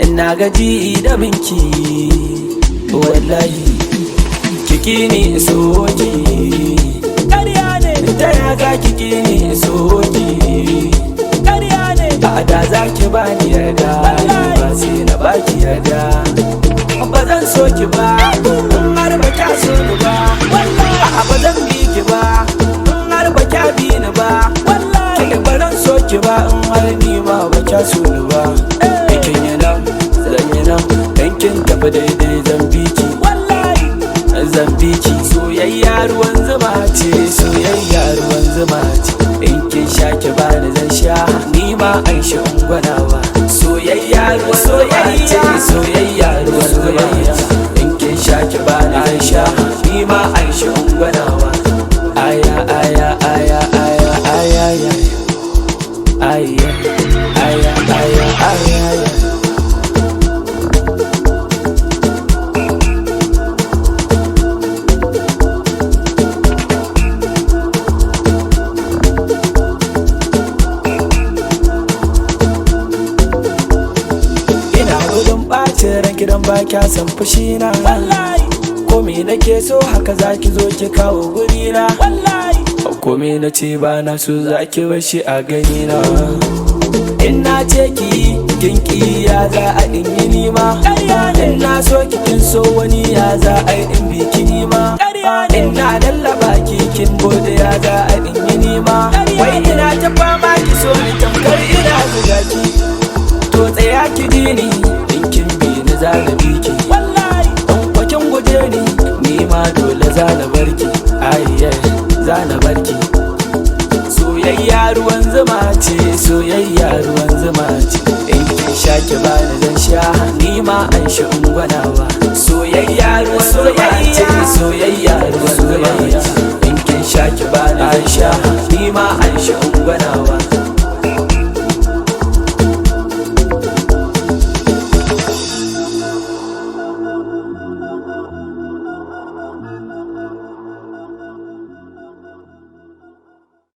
Ina gaji da binki wallahi kiki ni soki ƙarya ne da ya za kiki ni soki ƙarya ne a da za ki ba ni yarda ba sai na ba ki yarda ba zan so ki ba in har ba kya so ni ba a ba zan bi ki ba in har ba kya bi ni ba ke ba zan so ki ba in har ni ma ba kya so ni ba kin yi nan zan yi nan yankin tafi daidai zan bi ki zambiki soyayya ruwan zuma ce soyayya ruwan zuma ce in kin sha ki bani zan sha ni ma an shi ungwanawa soyayya ruwan zuma ce soyayya ruwan zuma ce in kin sha ki bani zan sha ni ma an shi ungwanawa aya aya aya aya aya aya aya aya aya aya aya. Ɓacin ran gidan ba kya san fushi na ko me nake so haka zaki zo ki kawo guri na ko me nace ba na so zaki bar shi a gani na in na ce ki kin ki ya za a in yi nima in na so ki kin so wani ya za a in bi ki nima in na lallaba ki kin bude ya za a in yi nima wai ina ta fama ki so ni tamkar ina zuga ki to tsaya ki ji ni zana biki in kwakin guje ni ma dole zana barki ayye zana barki soyayya ruwan zuma ce soyayya ruwan zuma ce in kin sha ki bani zan sha ni ma an shi ungwanawa soyayya ruwan zuma ce soyayya ruwan zuma ce in kin sha ki bani zan sha ni ma an shi ungwanawa